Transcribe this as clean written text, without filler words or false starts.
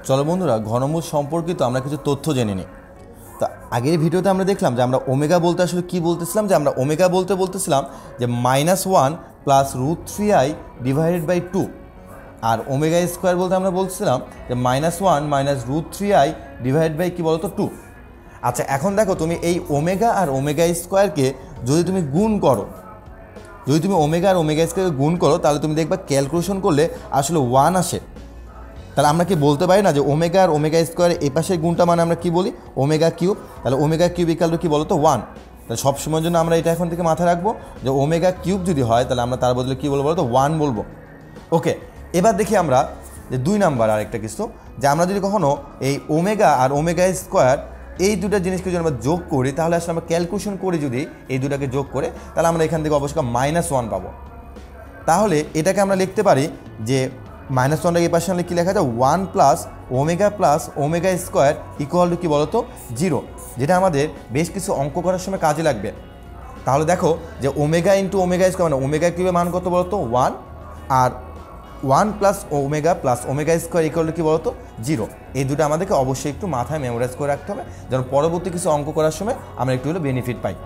চলো বন্ধুরা, ঘনমূল সম্পর্কিত আমরা কিছু তথ্য জেনে নিই। তো আগের ভিডিওতে আমরা দেখলাম যে আমরা ওমেগা বলতে আসলে কী বলতেছিলাম, যে আমরা ওমেগা বলতেছিলাম যে -1 + √3i / 2, আর ওমেগা স্কোয়ার বলতে আমরা বলছিলাম যে -1 - √3i / কি বলতো 2। আচ্ছা, এখন দেখো তুমি এই ওমেগা আর ওমেগা স্কোয়ারকে যদি তুমি গুণ করো, যদি তুমি ওমেগা আর ওমেগা স্কোয়ারকে গুণ করো, তাহলে তুমি দেখবা ক্যালকুলেশন করলে আসলে 1 আসে। তাহলে আমরা কি বলতে পারি না যে ওমেগা আর ওমেগা স্কোয়ারের এই পাশের গুণটা মানে আমরা কি বলি ওমেগা কিউব। তাহলে ওমেগা কিউব ইকাল টু কি বলতো 1। তাহলে সবসময়ের জন্য আমরা এটা এখন থেকে মাথায় রাখবো যে ওমেগা কিউব যদি হয় তাহলে আমরা তার বদলে কী বলবো বলতো 1 বলবো। ওকে, এবার দেখি আমরা যে 2 নাম্বার আরেকটা কিছু, যে আমরা যদি কখনো এই ওমেগা আর ওমেগা স্কোয়ার এই দুটো জিনিসকে যদি আমরা যোগ করি, তাহলে আসলে আমরা ক্যালকুলেশন করি যদি এই দুটাকে যোগ করে, তাহলে আমরা এখান থেকে অবশ্যই -1 পাবো। তাহলে এটাকে আমরা লিখতে পারি যে -1টাকে এই পাশে আনলে কী লেখা যায় 1 + omega + omega square equal to কী বলতো 0, যেটা আমাদের বেশ কিছু অঙ্ক করার সময় কাজে লাগবে। তাহলে দেখো যে ওমেগা ইন্টু ওমেগা স্কোয়ার মানে ওমেগা কিউবের মান কত বলতো 1, আর 1 + omega + omega square equal to কী বলতো 0। এই দুটো আমাদেরকে অবশ্যই একটু মাথায় মেমোরাইজ করে রাখতে হবে, যেন পরবর্তী কিছু অঙ্ক করার সময় আমরা একটু হলে বেনিফিট পাই।